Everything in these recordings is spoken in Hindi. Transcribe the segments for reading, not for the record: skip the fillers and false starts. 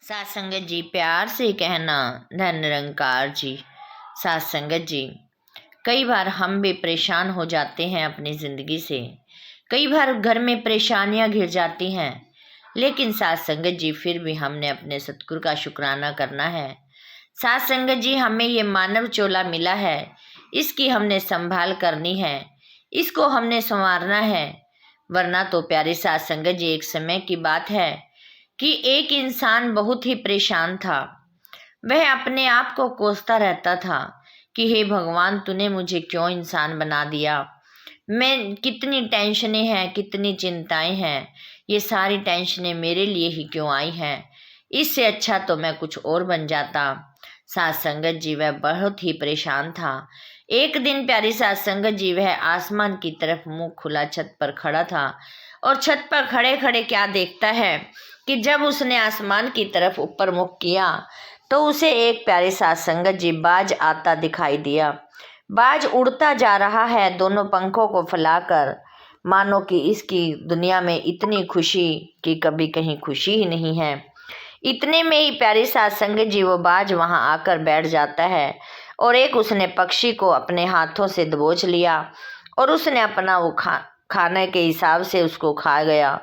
सात संगत जी, प्यार से कहना धन निरंकार जी। सात संगत जी, कई बार हम भी परेशान हो जाते हैं अपनी ज़िंदगी से। कई बार घर में परेशानियां घिर जाती हैं, लेकिन सात संगत जी फिर भी हमने अपने सतगुरु का शुक्राना करना है। सात संगत जी, हमें ये मानव चोला मिला है, इसकी हमने संभाल करनी है, इसको हमने संवारना है। वरना तो प्यारी सात संगत जी, एक समय की बात है कि एक इंसान बहुत ही परेशान था। वह अपने आप को कोसता रहता था कि हे भगवान, तूने मुझे क्यों इंसान बना दिया। मैं कितनी टेंशनें हैं, कितनी चिंताएं हैं, ये सारी टेंशनें मेरे लिए ही क्यों आई हैं। इससे अच्छा तो मैं कुछ और बन जाता। सात संगत जी, वह बहुत ही परेशान था। एक दिन प्यारी सात संगत जी, वह आसमान की तरफ मुंह खुला छत पर खड़ा था और छत पर खड़े खड़े क्या देखता है कि जब उसने आसमान की तरफ ऊपर मुख किया तो उसे एक प्यारे सात संगत जी बाज आता दिखाई दिया। बाज उड़ता जा रहा है दोनों पंखों को फैलाकर, मानो कि इसकी दुनिया में इतनी खुशी कि कभी कहीं खुशी ही नहीं है। इतने में ही प्यारी सात संगत जी, वो बाज वहां आकर बैठ जाता है और एक उसने पक्षी को अपने हाथों से दबोच लिया और उसने अपना वो खाने के हिसाब से उसको खा गया।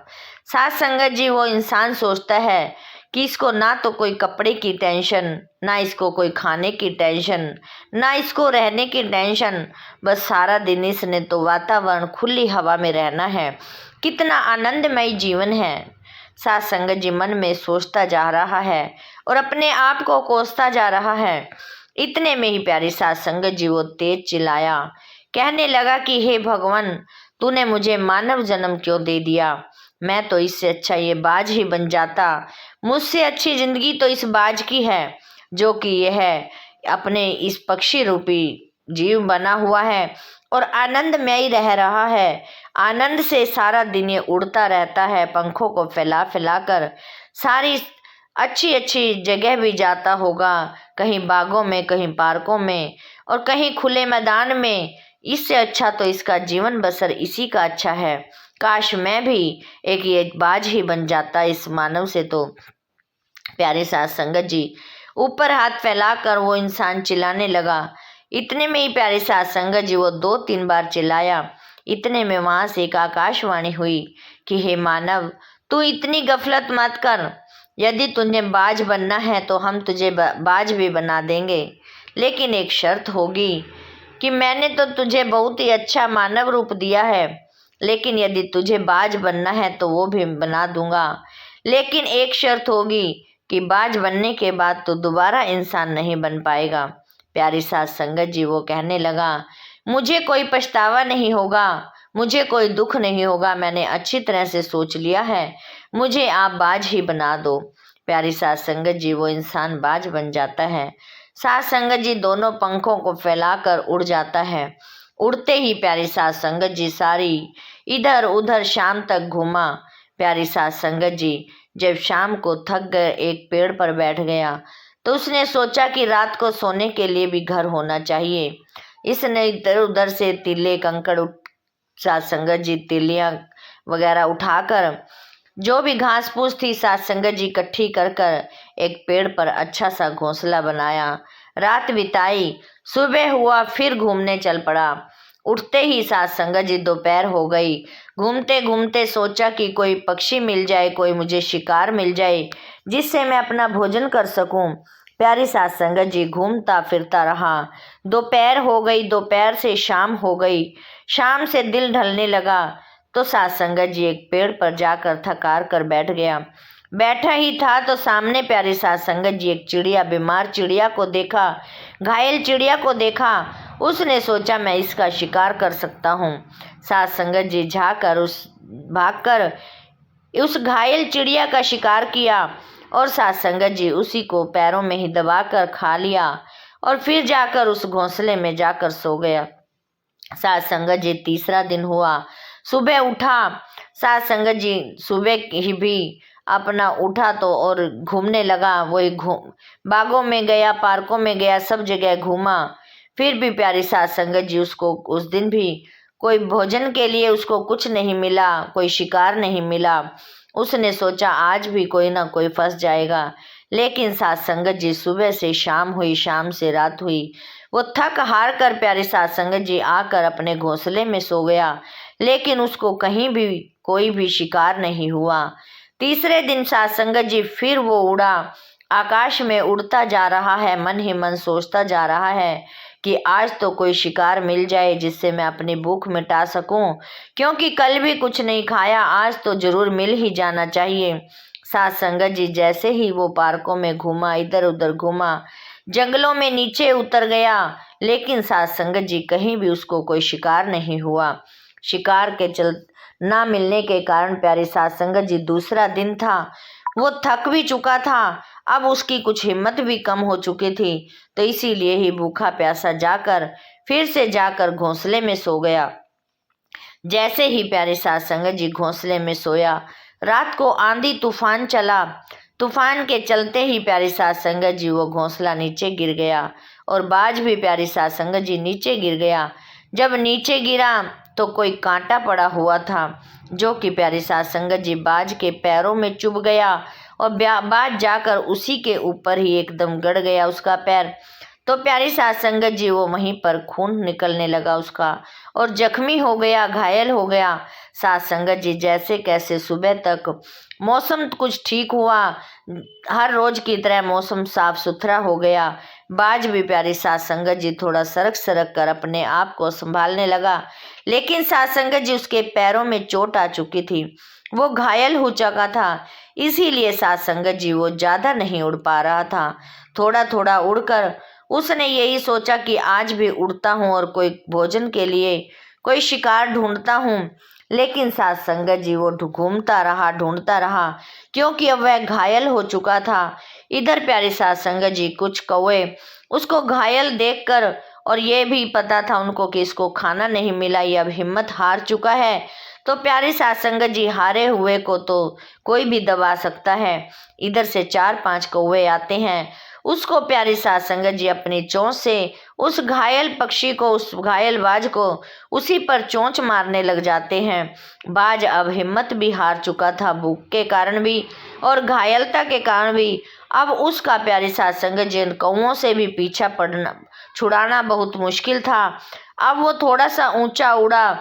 सात संगत जी, वो इंसान सोचता है कि इसको ना तो कोई कपड़े की टेंशन, ना इसको कोई खाने की टेंशन, ना इसको रहने की टेंशन, बस सारा दिन इसने तो वातावरण खुली हवा में रहना है। कितना आनंदमय जीवन है। सात संगत जी मन में सोचता जा रहा है और अपने आप को कोसता जा रहा है। इतने में ही प्यारी सात संगत जी, वो तेज चिल्लाया, कहने लगा कि हे भगवान, तूने मुझे मानव जन्म क्यों दे दिया। मैं तो इससे अच्छा ये बाज ही बन जाता। मुझसे अच्छी जिंदगी तो इस बाज की है, जो कि यह अपने इस पक्षी रूपी जीव बना हुआ है और आनंदमय रह रहा है। आनंद से सारा दिन ये उड़ता रहता है, पंखों को फैला फैला कर सारी अच्छी अच्छी जगह भी जाता होगा, कहीं बागों में, कहीं पार्कों में और कहीं खुले मैदान में। इससे अच्छा तो इसका जीवन बसर इसी का अच्छा है। काश मैं भी एक ये बाज ही बन जाता इस मानव से। तो प्यारे साथ संगत जी, ऊपर हाथ फैलाकर वो इंसान चिल्लाने लगा। इतने में ही प्यारे साथ संगत जी, वो 2-3 बार चिल्लाया। इतने में वहां से एक आकाशवाणी हुई कि हे मानव, तू इतनी गफलत मत कर। यदि तुझे बाज बनना है तो हम तुझे बाज भी बना देंगे, लेकिन एक शर्त होगी कि मैंने तो तुझे बहुत ही अच्छा मानव रूप दिया है, लेकिन यदि तुझे बाज बनना है तो वो भी बना दूंगा। लेकिन एक शर्त होगी कि बाज बनने के बाद तो दोबारा इंसान नहीं बन पाएगा। प्यारी साथ संगत जी, वो कहने लगा, मुझे कोई पछतावा नहीं होगा, मुझे कोई दुख नहीं होगा। मैंने अच्छी तरह से सोच लिया है, मुझे आप बाज ही बना दो। प्यारी साथ संगत जी, वो इंसान बाज बन जाता है। साथ संगत जी दोनों पंखों को फैलाकर उड़ जाता है। उड़ते ही प्यारी साथ संगत जी सारी इधर उधर शाम तक घूमा। प्यारी साथ संगत जी जब शाम को थक गए एक पेड़ पर बैठ गया तो उसने सोचा कि रात को सोने के लिए भी घर होना चाहिए। इसने इधर उधर से तीले कंकड़ साथ संगत जी तीलियां वगैरह उठाकर जो भी घास फूस थी साथ संगत जी इकट्ठी कर कर एक पेड़ पर अच्छा सा घोंसला बनाया। रात बिताई, सुबह हुआ, फिर घूमने चल पड़ा। उठते ही साथ संगत जी दोपहर हो गई। घूमते घूमते सोचा कि कोई पक्षी मिल जाए, कोई मुझे शिकार मिल जाए जिससे मैं अपना भोजन कर सकूं। प्यारी साथ संगत जी घूमता फिरता रहा। दोपहर हो गई, दोपहर से शाम हो गई, शाम से दिल ढलने लगा तो साथ संगत जी एक पेड़ पर जाकर थकार कर बैठ गया। बैठा ही था तो सामने प्यारी साथ संगत जी एक चिड़िया, बीमार चिड़िया को देखा, घायल चिड़िया को देखा। उसने सोचा मैं इसका शिकार कर सकता हूँ। साथ संगत जी भागकर उस घायल चिड़िया का शिकार किया और साथ संगत जी उसी को पैरों में ही दबाकर खा लिया और फिर जाकर उस घोंसले में जाकर सो गया। साथ संगत जी तीसरा दिन हुआ, सुबह उठा। साथ संगत जी सुबह ही भी अपना उठा तो और घूमने लगा। वही बागों में गया, पार्कों में गया, सब जगह घूमा। फिर भी प्यारी साथ संगत जी उसको उस दिन भी कोई भोजन के लिए उसको कुछ नहीं मिला, कोई शिकार नहीं मिला। उसने सोचा आज भी कोई ना कोई फंस जाएगा, लेकिन साथ संगत जी सुबह से शाम हुई, शाम से रात हुई, वो थक हार कर प्यारे साथ संगत जी आकर अपने घोंसले में सो गया, लेकिन उसको कहीं भी कोई भी शिकार नहीं हुआ। तीसरे दिन साथ संगत जी फिर वो उड़ा, आकाश में उड़ता जा रहा है, मन ही मन सोचता जा रहा है कि आज तो कोई शिकार मिल जाए जिससे मैं अपनी भूख मिटा सकूं, क्योंकि कल भी कुछ नहीं खाया, आज तो जरूर मिल ही जाना चाहिए। साथ संगत जी जैसे ही वो पार्कों में घूमा, इधर उधर घूमा, जंगलों में नीचे उतर गया, लेकिन साथ संगत जी कहीं भी उसको कोई शिकार नहीं हुआ। शिकार के ना मिलने के कारण प्यारे साथ संगत जी दूसरा दिन था, वो थक भी चुका था, अब उसकी कुछ हिम्मत भी कम हो चुकी थी, तो इसीलिए ही भूखा प्यासा फिर से जाकर घोंसले में सो गया। जैसे ही प्यारे साथ संगत जी घोंसले में सोया, रात को आंधी तूफान चला। तूफान के चलते ही प्यारी साथ संगत जी वो घोंसला नीचे गिर गया, और बाज भी प्यारी साथ संगत जी नीचे गिर गया। जब नीचे गिरा तो कोई कांटा पड़ा हुआ था, जो कि प्यारी साथ संगत जी बाज के पैरों में चुभ गया, और बाज जाकर उसी के ऊपर ही एकदम गड़ गया उसका पैर। तो प्यारी साथ संगत जी वो वहीं पर खून निकलने लगा उसका, और जख्मी हो गया, घायल हो गया। साथ संगत जी जैसे कैसे सुबह तक मौसम कुछ ठीक हुआ, हर रोज की तरह मौसम साफ सुथरा हो गया। बाज भी प्यारी साथ संगत जी थोड़ा सरक सरक कर अपने आप को संभालने लगा, लेकिन साथ संगत जी उसके पैरों में चोट आ चुकी थी, वो घायल हो चुका था, इसीलिए साथ संगत जी वो ज्यादा नहीं उड़ पा रहा था। थोड़ा थोड़ा उड़कर उसने यही सोचा कि आज भी उड़ता हूँ और कोई भोजन के लिए कोई शिकार ढूंढता हूँ, लेकिन साथ संगत जी वो घूमता रहा, ढूंढता रहा, क्योंकि अब वह घायल हो चुका था। इधर प्यारे साथ संगत जी कुछ कौवे उसको घायल देखकर, और ये भी पता था उनको कि इसको खाना नहीं मिला, ये अब हिम्मत हार चुका है, तो प्यारे साथ संगत जी हारे हुए को तो कोई भी दबा सकता है। इधर से 4-5 कौवे आते हैं, उसको प्यारी साथ संगत जी अपनी चोंच से उस घायल पक्षी को, उस घायल बाज को उसी पर चोंच मारने लग जाते हैं। बाज अब हिम्मत भी हार चुका था, भूख के कारण भी और घायलता के कारण भी। अब उसका प्यारी साथ संगत जी कौवों से भी पीछा पड़ना छुड़ाना बहुत मुश्किल था। अब वो थोड़ा सा ऊंचा उड़ा,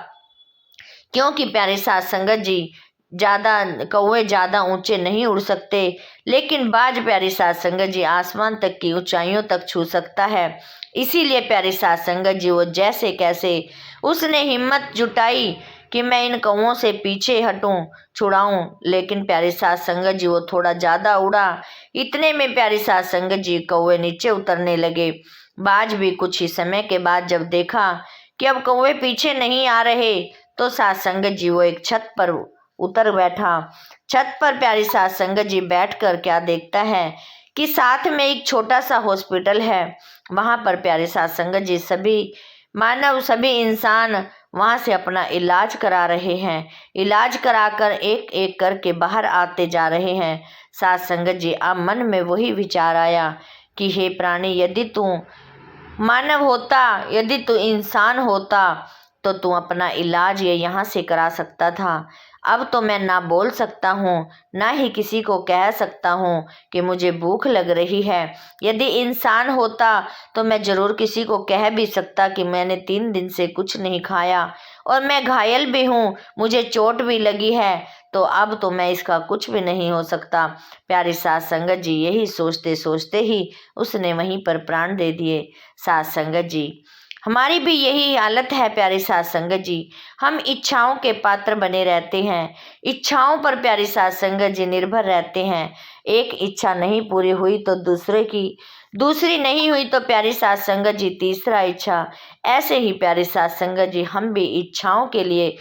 क्योंकि प्यारे साथ संगत जी कौवे ज्यादा ऊंचे नहीं उड़ सकते, लेकिन बाज प्यारी साथ संगत जी आसमान तक की ऊंचाइयों तक छू सकता है। इसीलिए प्यारी साथ संगत जी वो जैसे कैसे उसने हिम्मत जुटाई कि मैं इन कौवों से पीछे हटूं, छुड़ाऊं, लेकिन प्यारी साथ संगत जी वो थोड़ा ज्यादा उड़ा। इतने में प्यारी साथ संगत जी कौवे नीचे उतरने लगे। बाज भी कुछ ही समय के बाद जब देखा कि अब कौवे पीछे नहीं आ रहे, तो साथ संगत जी वो एक छत पर उतर बैठा। छत पर प्यारी साथ संगत जी बैठकर क्या देखता है कि साथ में एक छोटा सा हॉस्पिटल है। वहां पर प्यारे साथ संगत जी सभी इंसान वहां से अपना इलाज करा रहे हैं। इलाज कराकर एक एक करके बाहर आते जा रहे हैं। साथ संगत जी अब मन में वही विचार आया कि हे प्राणी, यदि तू मानव होता, यदि तू इंसान होता, तो तू अपना इलाज ये यहाँ से करा सकता था। अब तो मैं ना बोल सकता हूँ, ना ही किसी को कह सकता हूँ कि मुझे भूख लग रही है। यदि इंसान होता तो मैं जरूर किसी को कह भी सकता कि मैंने 3 दिन से कुछ नहीं खाया और मैं घायल भी हूँ, मुझे चोट भी लगी है, तो अब तो मैं इसका कुछ भी नहीं हो सकता। प्यारी साथ संगत जी यही सोचते सोचते ही उसने वहीं पर प्राण दे दिए। साथ संगत जी हमारी भी यही हालत है प्यारी साथ संगत जी, हम इच्छाओं के पात्र बने रहते हैं, इच्छाओं पर प्यारी साथ संगत जी निर्भर रहते हैं। एक इच्छा नहीं पूरी हुई तो दूसरी नहीं हुई तो प्यारी साथ संगत जी तीसरा इच्छा। ऐसे ही प्यारी साथ संगत जी हम भी इच्छाओं के लिए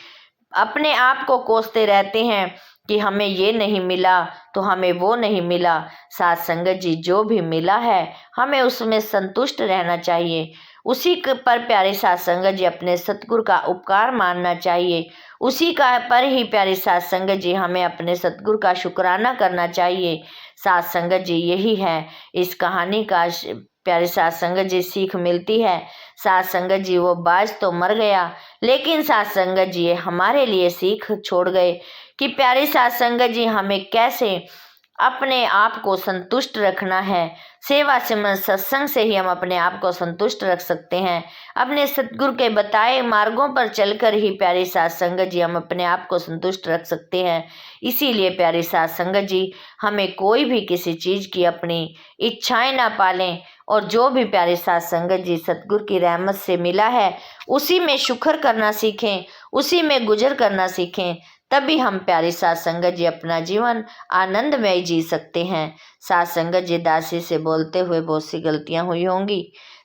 अपने आप को कोसते रहते हैं कि हमें ये नहीं मिला तो हमें वो नहीं मिला। साथ संगत जी जो भी मिला है हमें उसमें संतुष्ट रहना चाहिए, उसी पर प्यारे साथ संगत जी अपने सतगुरु का उपकार मानना चाहिए, उसी का पर ही प्यारे साथ संगत जी हमें अपने सतगुरु का शुक्राना करना चाहिए। साथ संगत जी यही है इस कहानी का प्यारी साध संगत जी सीख मिलती है। साध संगत जी वो बाज तो मर गया, लेकिन साध संगत जी हमारे लिए सीख छोड़ गए कि प्यारी साध संगत जी हमें कैसे अपने आप को संतुष्ट रखना है। सेवा सिमरन सत्संग से ही हम अपने आप को संतुष्ट रख सकते हैं। अपने सतगुरु के बताए मार्गों पर चलकर ही प्यारी साध संगत जी हम अपने आप को संतुष्ट रख सकते हैं। इसीलिए प्यारी साध संगत जी हमें कोई भी किसी चीज़ की अपनी इच्छाएं ना पालें, और जो भी प्यारी साध संगत जी सतगुरु की रहमत से मिला है उसी में शुक्र करना सीखें, उसी में गुजर करना सीखें, तभी हम प्यारी साध संगत जी अपना जीवन आनंदमय जी सकते हैं। साध संगत जी दासी से बोलते हुए बहुत सी गलतियां हुई होंगी,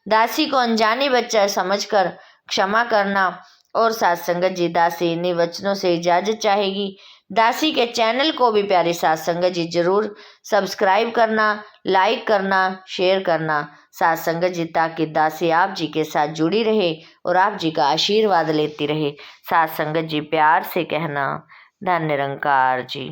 दासी को अनजानी बच्चा समझकर क्षमा करना, और साध संगत जी दासी इन्हीं वचनों से इजाजत चाहेगी। दासी के चैनल को भी प्यारी साध संगत जी जरूर सब्सक्राइब करना, लाइक करना, शेयर करना साध संगत जी, ताकि दासी आप जी के साथ जुड़ी रहे और आप जी का आशीर्वाद लेती रहे। साध संगत जी प्यार से कहना, धन्य निरंकार जी।